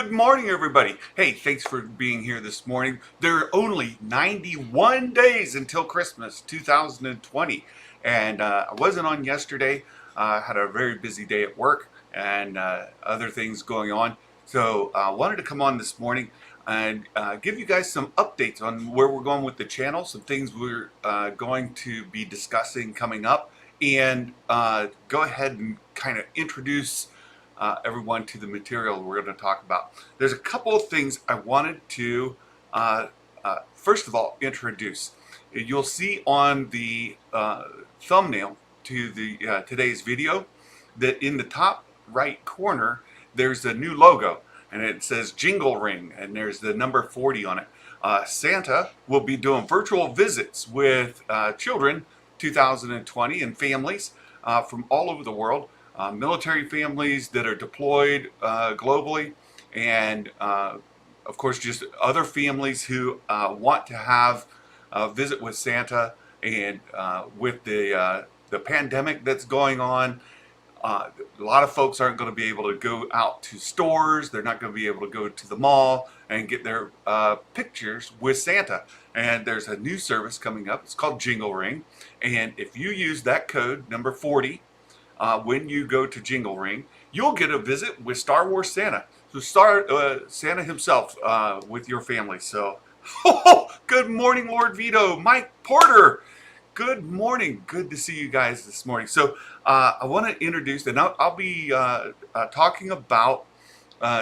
Good morning, everybody. Hey, thanks for being here this morning. There are only 91 days until Christmas 2020, and I wasn't on yesterday. I had a very busy day at work and other things going on. So I wanted to come on this morning and give you guys some updates on where we're going with the channel, some things we're going to be discussing coming up, and go ahead and kind of introduce everyone to the material we're going to talk about. There's a couple of things I wanted to, first of all, introduce. You'll see on the thumbnail to the today's video that in the top right corner there's a new logo and it says Jingle Ring and there's the number 40 on it. Santa will be doing virtual visits with children 2020 and families from all over the world. Military families that are deployed globally, and of course, just other families who want to have a visit with Santa. And with the pandemic that's going on, a lot of folks aren't going to be able to go out to stores. They're not going to be able to go to the mall and get their pictures with Santa. And there's a new service coming up. It's called Jingle Ring. And if you use that code, number 40, when you go to Jingle Ring, you'll get a visit with Star Wars Santa. So Santa himself with your family. So, good morning, Lord Vito, Mike Porter. Good morning. Good to see you guys this morning. So I want to introduce, and I'll be talking about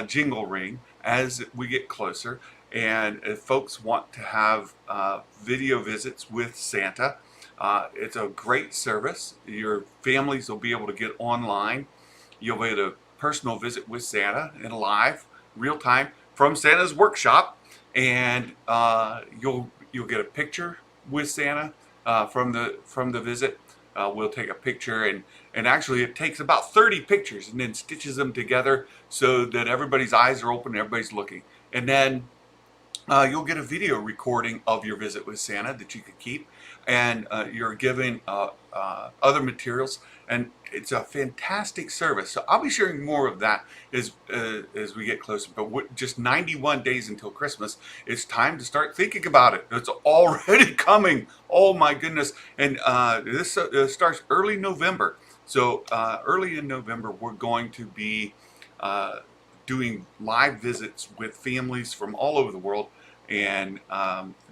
Jingle Ring as we get closer. And if folks want to have video visits with Santa, it's a great service. Your families will be able to get online. You'll get a personal visit with Santa in live, real time from Santa's workshop, and you'll get a picture with Santa from the visit. We'll take a picture, and actually it takes about 30 pictures and then stitches them together so that everybody's eyes are open and everybody's looking. And then you'll get a video recording of your visit with Santa that you could keep, and you're given other materials, and it's a fantastic service. So I'll be sharing more of that as we get closer. But just 91 days until Christmas, it's time to start thinking about it. It's already coming. Oh my goodness! And this starts early November. So early in November, we're going to be doing live visits with families from all over the world, and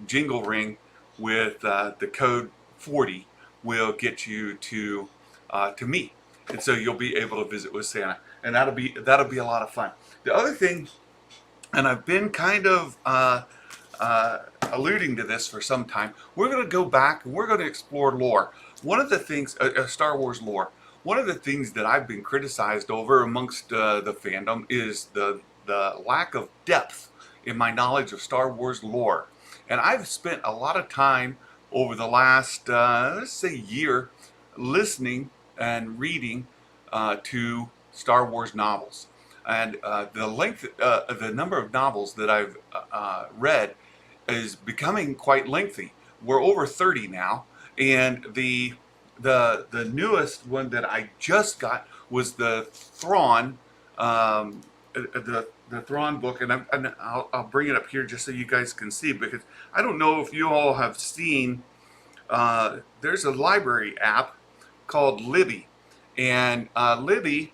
Jingle Ring with the code 40 will get you to me, and so you'll be able to visit with Santa, and that'll be a lot of fun. The other thing, and I've been kind of alluding to this for some time, we're going to go back and we're going to explore lore. One of the things, Star Wars lore. One of the things that I've been criticized over amongst the fandom is the lack of depth in my knowledge of Star Wars lore. And I've spent a lot of time over the last, let's say, year listening and reading to Star Wars novels. And the number of novels that I've read is becoming quite lengthy. We're over 30 now, and the newest one that I just got was the Thrawn, the Thrawn book, and I'll bring it up here just so you guys can see, because I don't know if you all have seen. There's a library app called Libby, and Libby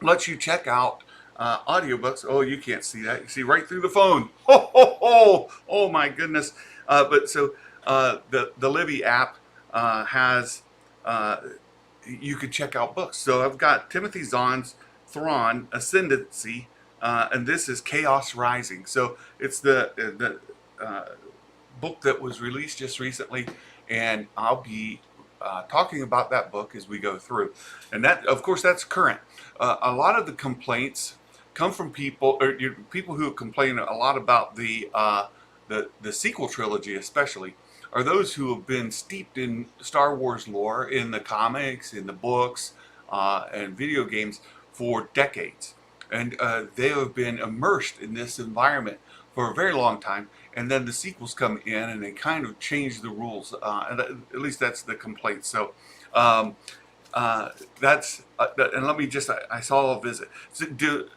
lets you check out audiobooks. Oh, you can't see that. You see right through the phone. Oh my goodness. But so the Libby app has, you could check out books. So I've got Timothy Zahn's Thrawn Ascendancy, and this is Chaos Rising. So it's the book that was released just recently, and I'll be talking about that book as we go through. And that, of course, that's current. A lot of the complaints come from people, or people who complain a lot about the sequel trilogy, especially, are those who have been steeped in Star Wars lore, in the comics, in the books, and video games for decades. And they have been immersed in this environment for a very long time. And then the sequels come in and they kind of change the rules. And at least that's the complaint. So That's and let me just I saw a visit. So do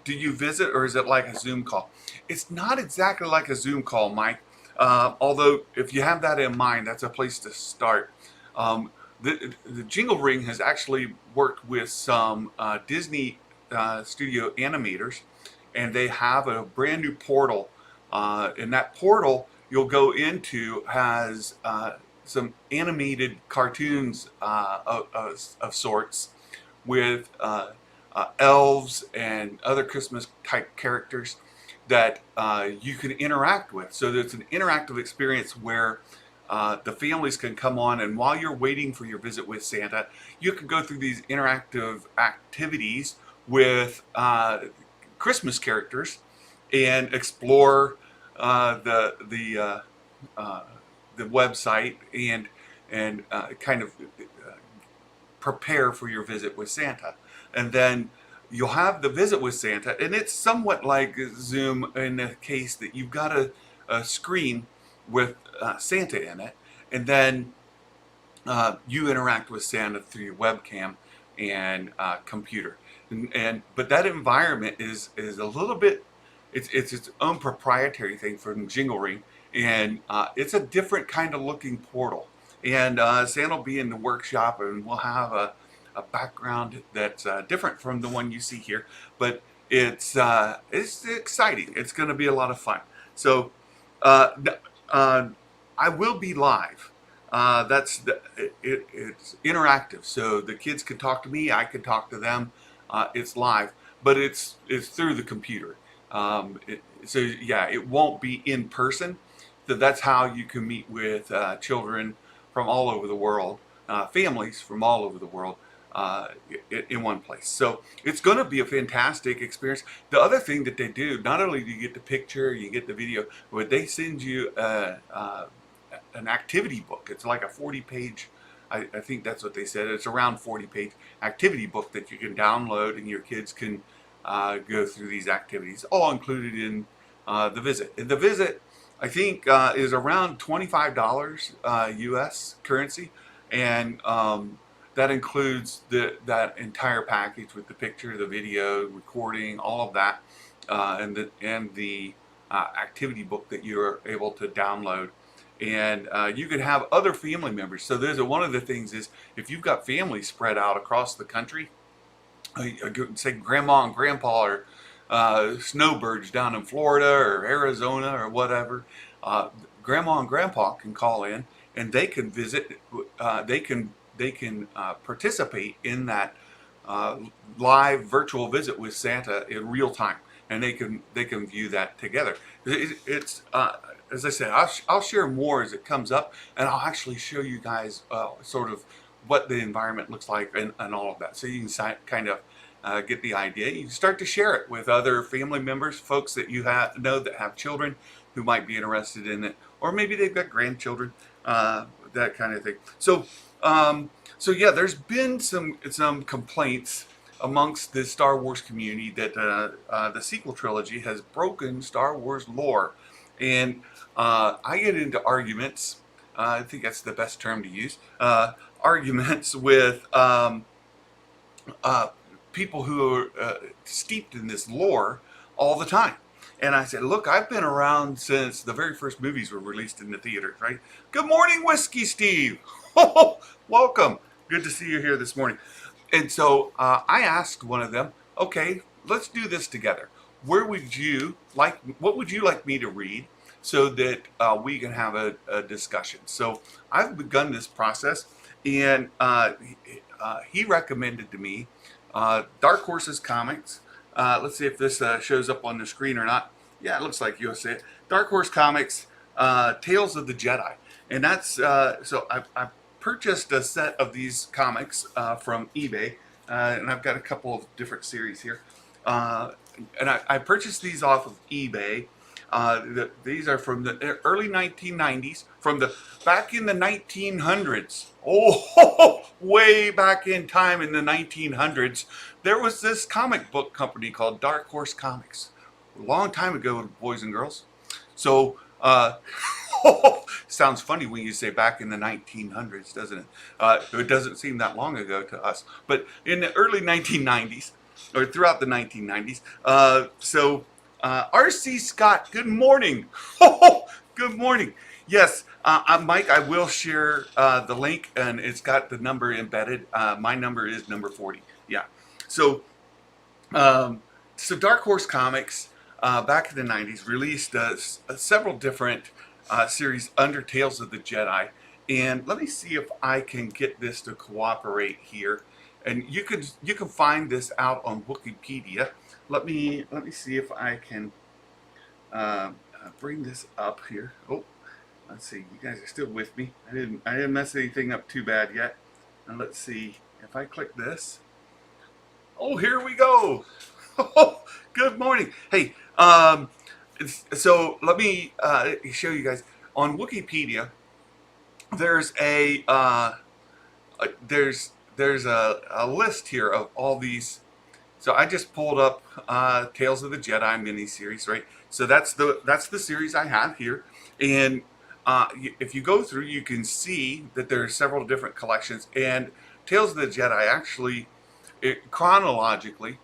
you visit, or is it like a Zoom call? It's not exactly like a Zoom call, Mike. Although if you have that in mind, that's a place to start. The Jingle Ring has actually worked with some Disney studio animators, and they have a brand new portal. And that portal you'll go into has some animated cartoons of sorts with elves and other Christmas type characters that you can interact with. So there's an interactive experience where the families can come on, and while you're waiting for your visit with Santa, you can go through these interactive activities with Christmas characters and explore the website and kind of prepare for your visit with Santa. And then you'll have the visit with Santa, and it's somewhat like Zoom in the case that you've got a screen with Santa in it, and then you interact with Santa through your webcam and computer. And but that environment is a little bit, it's its own proprietary thing from Jingle Ring, and it's a different kind of looking portal. And Santa will be in the workshop, and we'll have a background that's different from the one you see here, but it's exciting. It's going to be a lot of fun. So uh, I will be live. It's interactive, so the kids can talk to me, I can talk to them. It's live, but it's through the computer. So yeah, it won't be in person. So that's how you can meet with children from all over the world, families from all over the world, uh, in one place. So it's going to be a fantastic experience. The other thing that they do, not only do you get the picture, you get the video, but they send you an activity book. It's like a 40-page, I think that's what they said. It's around 40-page activity book that you can download, and your kids can go through these activities, all included in the visit. And the visit, I think, is around $25 US currency, and that includes that entire package with the picture, the video, recording, all of that, and the activity book that you're able to download. And you could have other family members. So one of the things is, if you've got families spread out across the country, say grandma and grandpa, or snowbirds down in Florida or Arizona or whatever, grandma and grandpa can call in, and they can visit. They can participate in that live virtual visit with Santa in real time, and they can view that together. It's as I said, I'll share more as it comes up, and I'll actually show you guys sort of what the environment looks like, and all of that, so you can kind of get the idea. You can start to share it with other family members, folks that you know that have children who might be interested in it, or maybe they've got grandchildren, that kind of thing. So yeah, there's been some complaints amongst the Star Wars community that the sequel trilogy has broken Star Wars lore, and I get into arguments. I think that's the best term to use. Arguments with people who are steeped in this lore all the time. And I said, look, I've been around since the very first movies were released in the theaters, right? Good morning, Whiskey Steve. Welcome. Good to see you here this morning. And so I asked one of them, okay, let's do this together. What would you like me to read so that we can have a discussion? So I've begun this process, and he recommended to me Dark Horse's comics. Let's see if this shows up on the screen or not. Yeah, it looks like you'll see it. Dark Horse Comics, Tales of the Jedi. And that's, so I purchased a set of these comics from eBay, and I've got a couple of different series here. And I purchased these off of eBay. These are from the early 1990s, back in the 1900s. Oh, way back in time in the 1900s, there was this comic book company called Dark Horse Comics. A long time ago, boys and girls. So Sounds funny when you say back in the 1900s, doesn't it? It doesn't seem that long ago to us. But in the early 1990s, or throughout the 1990s, R.C. Scott, good morning. Good morning. Yes, Mike, I will share the link, and it's got the number embedded. My number is number 40. Yeah. So, um, so Dark Horse Comics, back in the 90s, released several different series under Tales of the Jedi. And let me see if I can get this to cooperate here. And you can find this out on Wikipedia. Let me see if I can bring this up here. Oh, let's see. You guys are still with me. I didn't mess anything up too bad yet. And let's see if I click this. Oh, here we go. Good morning. Hey, so let me show you guys on Wikipedia. There's a list here of all these. So I just pulled up Tales of the Jedi miniseries, right? So that's the series I have here, and if you go through, you can see that there are several different collections. And Tales of the Jedi actually, chronologically,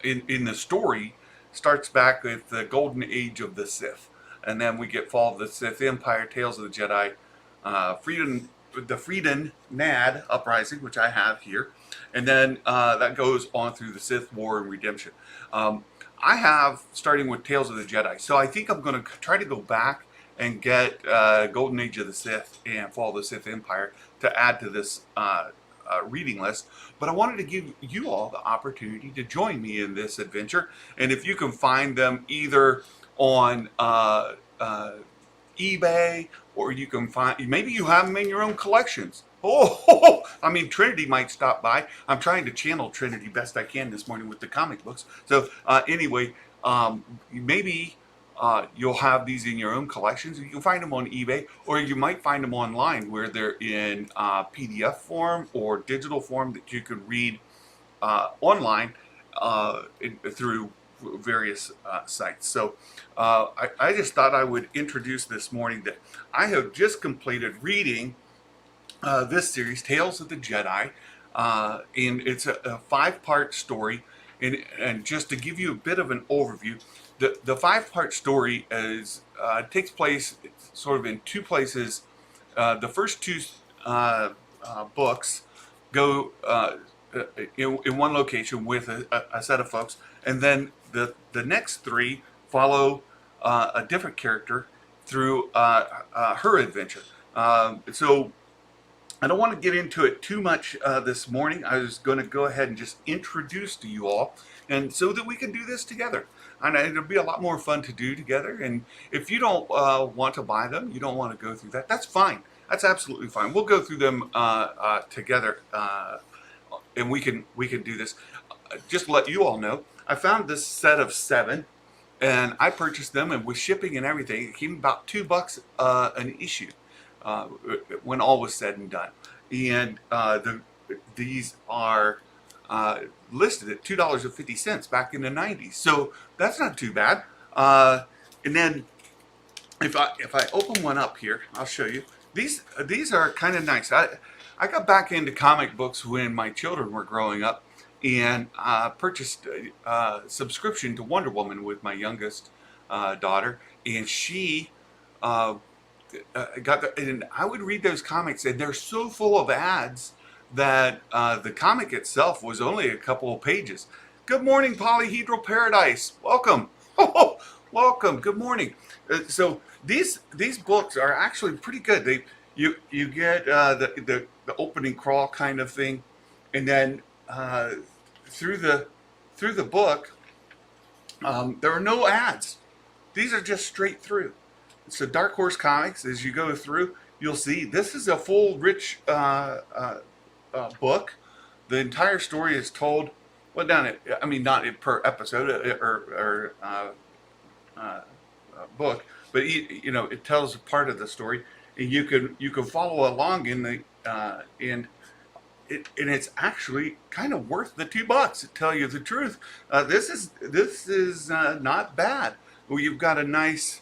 in the story, starts back with the Golden Age of the Sith, and then we get Fall of the Sith Empire, Tales of the Jedi, the Freedom Nad Uprising, which I have here, and then that goes on through the Sith War and Redemption. I have starting with Tales of the Jedi, so I think I'm going to try to go back and get Golden Age of the Sith and Fall of the Sith Empire to add to this reading list. But I wanted to give you all the opportunity to join me in this adventure, and if you can find them either on eBay, or you can find, maybe you have them in your own collections. I mean, Trinity might stop by. I'm trying to channel Trinity best I can this morning with the comic books. So anyway, maybe you'll have these in your own collections. You can find them on eBay, or you might find them online where they're in PDF form or digital form that you can read online through various sites. So I just thought I would introduce this morning that I have just completed reading this series, Tales of the Jedi, and it's a 5-part story. And just to give you a bit of an overview, the 5-part story takes place sort of in two places. The first two books go in one location with a set of folks, and then the next 3 follow a different character through her adventure. So I don't want to get into it too much this morning. I was going to go ahead and just introduce to you all, and so that we can do this together. And it'll be a lot more fun to do together. And if you don't want to buy them, you don't want to go through that, that's fine. That's absolutely fine. We'll go through them together, and we can do this. Just to let you all know, I found this set of 7, and I purchased them, and with shipping and everything, it came about $2 an issue. When all was said and done, and these are listed at $2.50 back in the 90s, so that's not too bad. And then if I open one up here, I'll show you. These are kind of nice. I got back into comic books when my children were growing up, and purchased a subscription to Wonder Woman with my youngest daughter, and she and I would read those comics, and they're so full of ads that the comic itself was only a couple of pages. Good morning, Polyhedral Paradise. Welcome. Welcome. Good morning. So these books are actually pretty good. You get the opening crawl kind of thing, and then through the book there are no ads. These are just straight through. So Dark Horse Comics, as you go through, you'll see this is a full, rich book. The entire story is told, well, not per episode or book, but it tells a part of the story, and you can follow along in the and it's actually kind of worth the $2, to tell you the truth. This is not bad. Well, you've got a nice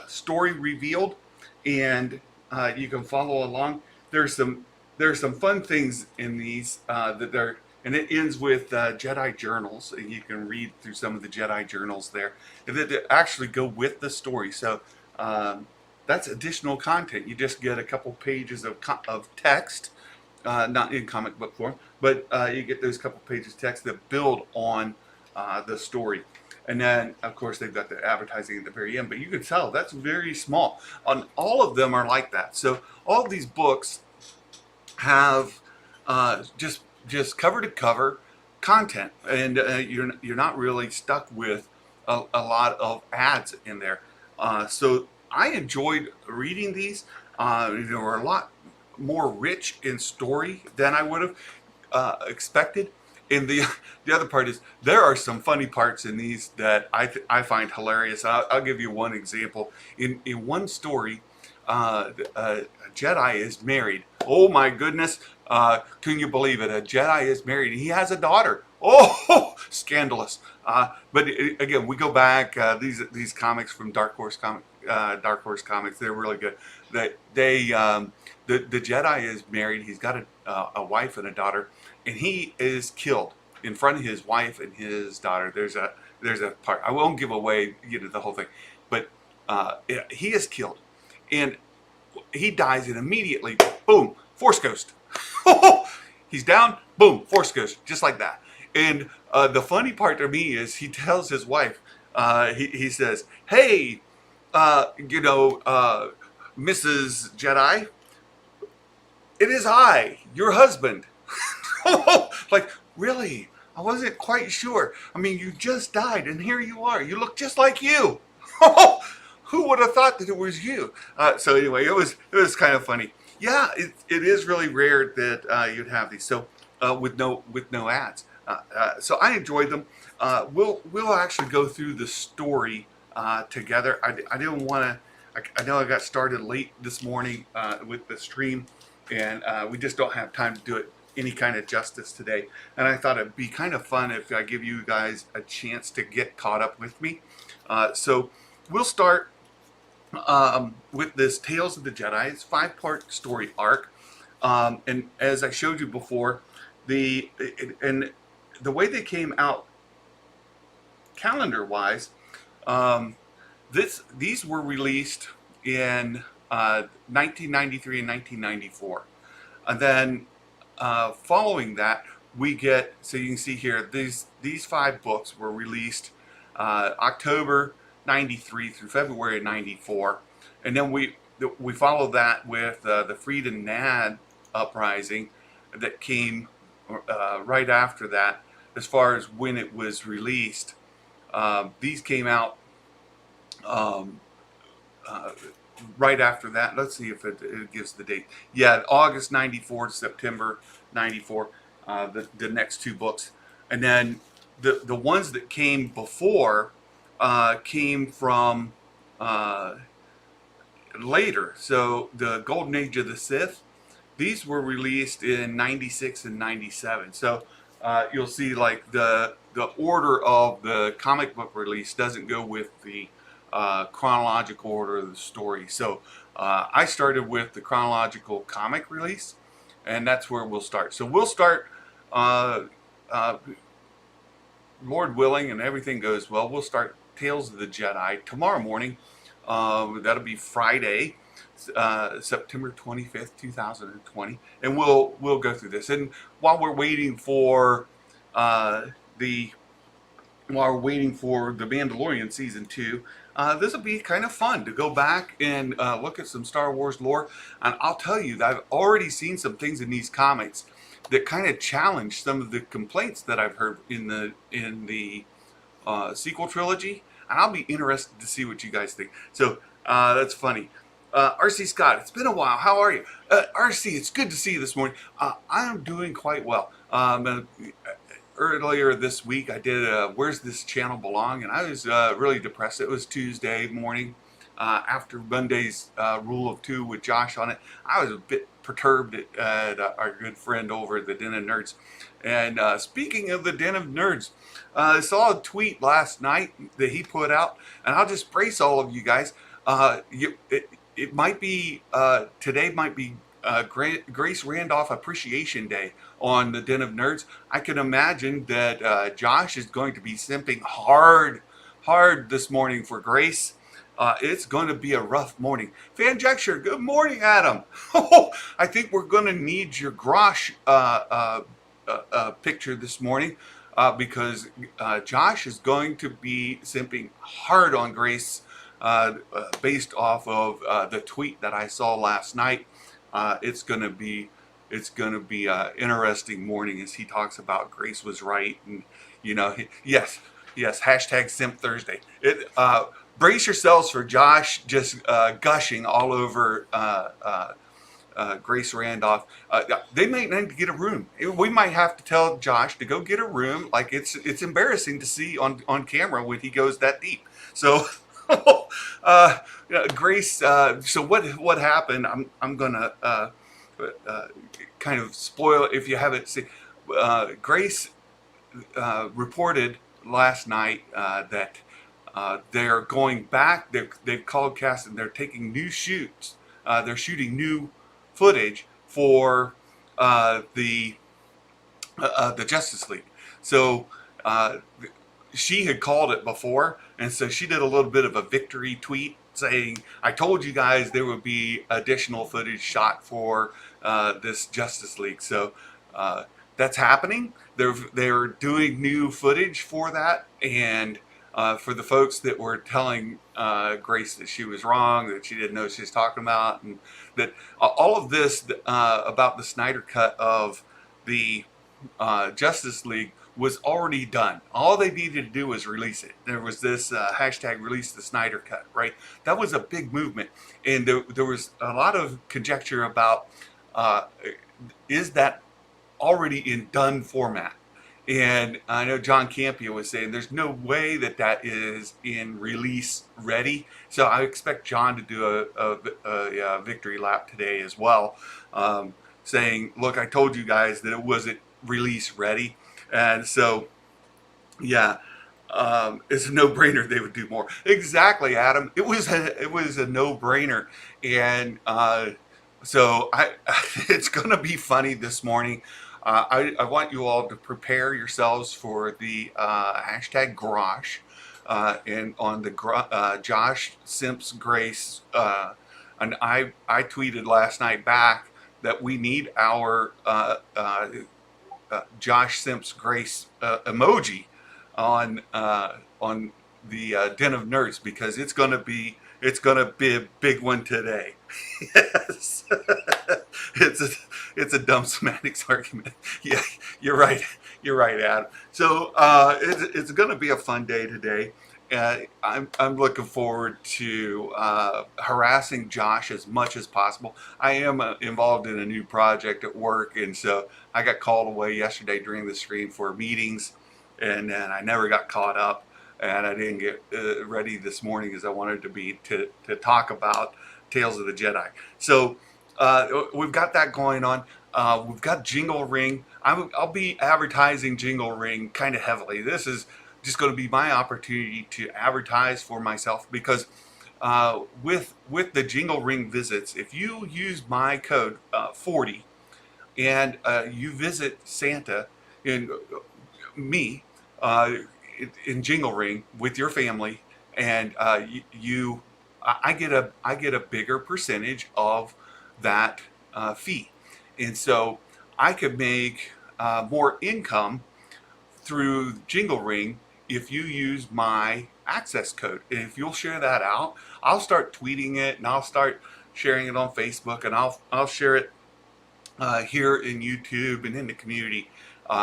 story revealed, and you can follow along. There's some fun things in these that they're, and it ends with Jedi journals, and you can read through some of the Jedi journals there that actually go with the story. So that's additional content. You just get a couple pages of text, not in comic book form, but you get those couple pages of text that build on the story. And then, of course, they've got the advertising at the very end, but you can tell that's very small. On all of them are like that. So all of these books have just cover to cover content, and you're not really stuck with a lot of ads in there. So I enjoyed reading these. They were a lot more rich in story than I would have expected. And the other part is there are some funny parts in these that I find hilarious. I'll give you one example. In one story, a Jedi is married. Oh my goodness! Can you believe it? A Jedi is married. He has a daughter. Oh, scandalous! But again, we go back. These comics from Dark Horse Comics. They're really good. The Jedi is married. He's got a wife and a daughter, and he is killed in front of his wife and his daughter. There's a part. I won't give away the whole thing, but he is killed, and he dies, and immediately, boom, Force Ghost. He's down, boom, Force Ghost, just like that. And the funny part to me is he tells his wife, he says, "Hey, Mrs. Jedi, it is I, your husband." Like, really? I wasn't quite sure. I mean, you just died, and here you are. You look just like you. Who would have thought that it was you? So anyway, it was kind of funny. Yeah, it is really rare that you'd have these. So with no ads. So I enjoyed them. We'll actually go through the story together. I didn't want to. I know I got started late this morning with the stream, and we just don't have time to do it any kind of justice today. And I thought it'd be kind of fun if I give you guys a chance to get caught up with me. So we'll start with this Tales of the Jedi. It's a 5-part story arc, and as I showed you before, the way they came out calendar-wise, these were released in 1993 and 1994, and then following that we get, so you can see here, these 5 books were released October 93 through February 94, and then we follow that with the Freed and Nad uprising that came right after that. As far as when it was released, these came out right after that. Let's see if it gives the date. Yeah, August 94 to September 94, the next 2 books. And then the ones that came before came from later. So the Golden Age of the Sith, these were released in 96 and 97. So you'll see like the order of the comic book release doesn't go with the chronological order of the story. So I started with the chronological comic release, and that's where we'll start. So we'll start, Lord willing, and everything goes well, we'll start Tales of the Jedi tomorrow morning. That'll be Friday, September 25th, 2020, and we'll go through this. And while we're waiting for the Mandalorian season 2, this will be kind of fun to go back and look at some Star Wars lore. And I'll tell you that I've already seen some things in these comics that kind of challenge some of the complaints that I've heard in the sequel trilogy, and I'll be interested to see what you guys think. So that's funny. RC Scott, it's been a while. How are you? RC, it's good to see you this morning. I'm doing quite well. Earlier this week, I did Where's This Channel Belong? And I was really depressed. It was Tuesday morning after Monday's Rule of 2 with Josh on it. I was a bit perturbed at our good friend over at the Den of Nerds. And speaking of the Den of Nerds, I saw a tweet last night that he put out, and I'll just brace all of you guys. it might be today might be Grace Randolph Appreciation Day on the Den of Nerds. I can imagine that Josh is going to be simping hard this morning for Grace. It's going to be a rough morning. Fanjecture, good morning, Adam. I think we're going to need your Grosh picture this morning because Josh is going to be simping hard on Grace based off of the tweet that I saw last night. It's going to be an interesting morning as he talks about Grace was right, and yes, hashtag Simp Thursday. Brace yourselves for Josh just gushing all over Grace Randolph. They might need to get a room. We might have to tell Josh to go get a room. Like it's embarrassing to see on camera when he goes that deep. So, Grace. So what happened? I'm gonna kind of spoil it if you haven't seen. Grace reported last night that they're going back. They've called cast and they're taking new shoots. They're shooting new footage for the Justice League. So she had called it before, and so she did a little bit of a victory tweet saying, "I told you guys there would be additional footage shot for this Justice League." So that's happening. They're doing new footage for that, and for the folks that were telling Grace that she was wrong, that she didn't know what she was talking about, and that all of this about the Snyder Cut of the Justice League was already done. All they needed to do was release it. There was this hashtag release the Snyder Cut, right? That was a big movement. And there was a lot of conjecture about is that already in done format? And I know John Campia was saying there's no way that is in release ready. So I expect John to do a victory lap today as well, saying, look, I told you guys that it wasn't release ready. And so, yeah, it's a no-brainer they would do more. Exactly, Adam. It was a no-brainer. And so it's going to be funny this morning. I want you all to prepare yourselves for the hashtag Grosh and on the Josh Simp's Grace. And I tweeted last night back that we need our Josh Simp's Grace emoji on the Den of Nerds because it's gonna be a big one today. Yes. It's a dumb semantics argument. Yeah, you're right, Adam. So it's going to be a fun day today. I'm looking forward to harassing Josh as much as possible. I am involved in a new project at work, and so I got called away yesterday during the stream for meetings, and then I never got caught up, and I didn't get ready this morning as I wanted to be to talk about Tales of the Jedi. So we've got that going on. We've got JingleRing. I'll be advertising JingleRing kind of heavily. This is just going to be my opportunity to advertise for myself because with the JingleRing visits, if you use my code 40 and you visit Santa and me in JingleRing with your family, and I get a bigger percentage of that fee, and so I could make more income through JingleRing if you use my access code. And if you'll share that out, I'll start tweeting it and I'll start sharing it on Facebook, and I'll share it here in YouTube and in the community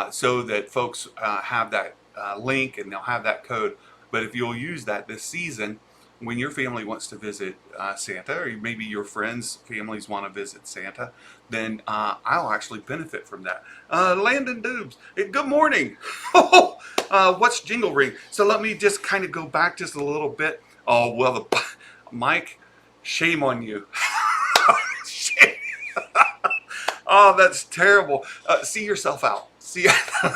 so that folks have that link and they'll have that code. But if you'll use that this season, when your family wants to visit Santa, or maybe your friends' families want to visit Santa, then I'll actually benefit from that. Landon Dubes, hey, good morning. What's JingleRing? So let me just kind of go back just a little bit. Oh, well, Mike, shame on you. Shame. Oh, that's terrible. See yourself out. See,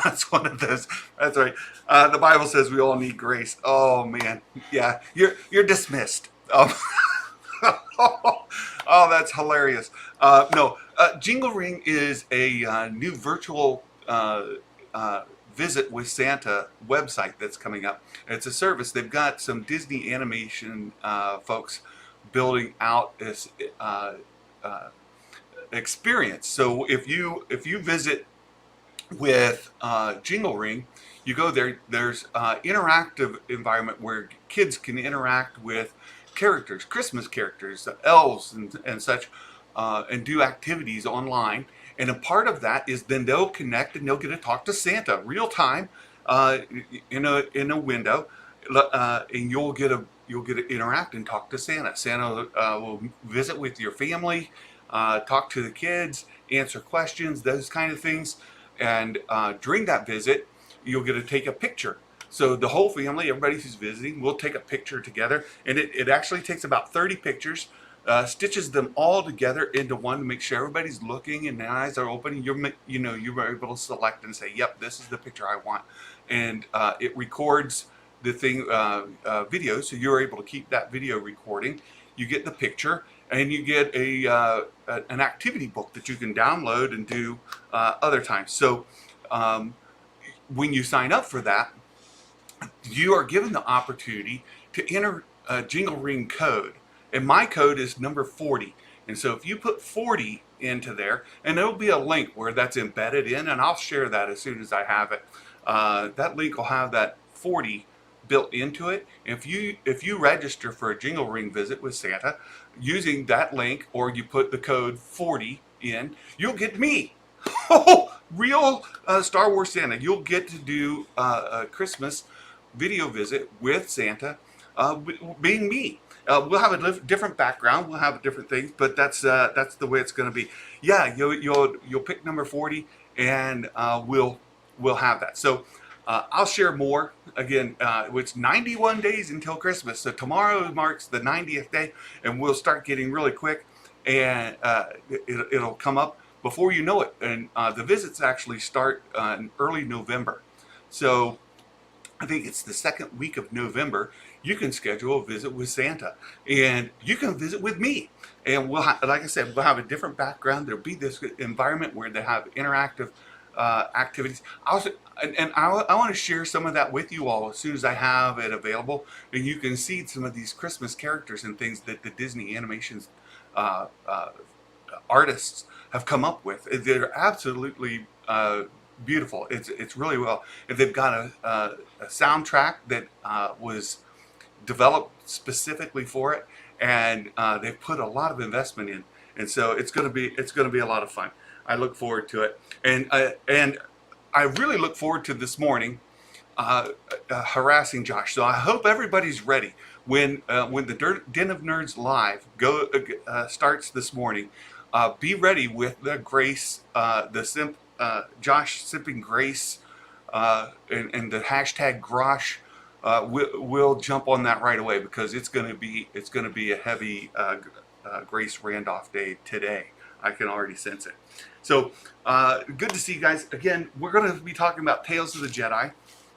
that's one of those. That's right. The Bible says we all need grace. Oh man, yeah, you're dismissed. Oh, that's hilarious. No, JingleRing is a new virtual uh, visit with Santa website that's coming up. It's a service. They've got some Disney animation folks building out this uh, experience. So if you visit with JingleRing, you go there. There's interactive environment where kids can interact with characters, Christmas characters, elves, and such, and do activities online. And a part of that is then they'll connect and they'll get to talk to Santa real time uh, in a window, and you'll get to interact and talk to Santa. Santa will visit with your family, talk to the kids, answer questions, those kind of things. And during that visit, you'll get to take a picture. So the whole family, everybody who's visiting, will take a picture together, and it actually takes about 30 pictures, stitches them all together into one to make sure everybody's looking and their eyes are open. You're able to select and say, "Yep, this is the picture I want," and it records the thing video, so you're able to keep that video recording. You get the picture, and you get an activity book that you can download and do other times. So um, when you sign up for that, you are given the opportunity to enter a JingleRing code. And my code is number 40. And so if you put 40 into there, and there'll be a link where that's embedded in, and I'll share that as soon as I have it. That link will have that 40 built into it. If you register for a JingleRing visit with Santa using that link, or you put the code 40 in, you'll get me. Real Star Wars Santa. You'll get to do a Christmas video visit with Santa, being me. We'll have a different background. We'll have different things, but that's the way it's going to be. Yeah, you'll pick number 40, and we'll have that. So I'll share more. Again, it's 91 days until Christmas, so tomorrow marks the 90th day, and we'll start getting really quick, and it'll come up before you know it. And the visits actually start in early November. So I think it's the second week of November. You can schedule a visit with Santa, and you can visit with me. And like I said, we'll have a different background. There'll be this environment where they have interactive activities. I want to share some of that with you all as soon as I have it available, and you can see some of these Christmas characters and things that the Disney animations artists have come up with. They're absolutely beautiful. It's really well. They've got a soundtrack that was developed specifically for it, and they've put a lot of investment in, and so it's going to be a lot of fun. I look forward to it, and I really look forward to this morning harassing Josh. So I hope everybody's ready when the Den of Nerds live starts this morning. Be ready with the Grace, the simp, Josh simping Grace, and the hashtag Grosh. We'll jump on that right away, because it's going to be a heavy Grace Randolph day today. I can already sense it. So good to see you guys again. We're going to be talking about Tales of the Jedi.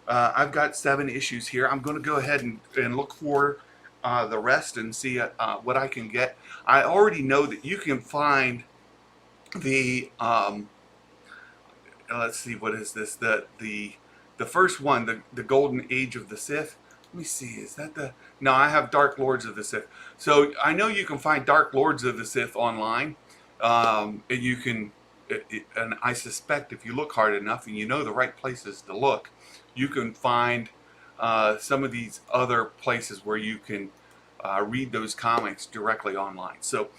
I've got 7 issues here. I'm going to go ahead and look for the rest and see what I can get. I already know that you can find the let's see, what is this, the first one, the Golden Age of the Sith. Let me see, is that no, I have Dark Lords of the Sith. So I know you can find Dark Lords of the Sith online, and you can, and I suspect if you look hard enough and you know the right places to look, you can find some of these other places where you can read those comics directly online. So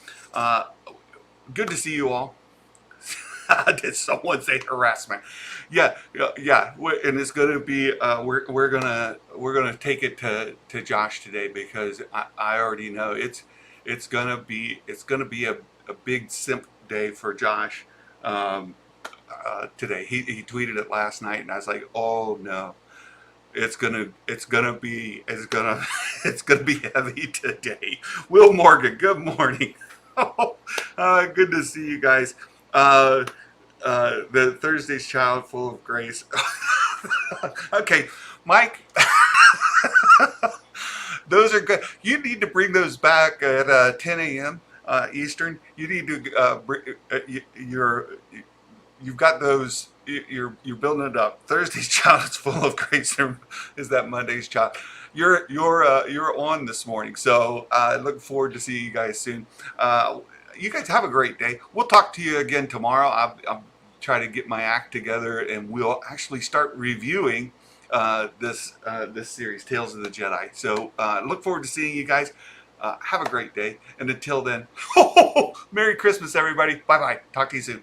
good to see you all. Did someone say harassment? Yeah. And it's gonna be we're gonna take it to Josh today, because I already know it's gonna be a big simp day for Josh today. He tweeted it last night, and I was like, oh no, it's gonna be heavy today. Will Morgan, good morning. Good to see you guys. The Thursday's child full of grace. Okay, Mike. Those are good. You need to bring those back at 10 a.m. Eastern. You need to you've got those. You're building it up. Thursday's child is full of grace. Is that Monday's child? You're on this morning. So I look forward to seeing you guys soon. You guys have a great day. We'll talk to you again tomorrow. I'll try to get my act together, and we'll actually start reviewing this series, Tales of the Jedi. So look forward to seeing you guys. Have a great day, and until then, Merry Christmas, everybody. Bye bye. Talk to you soon.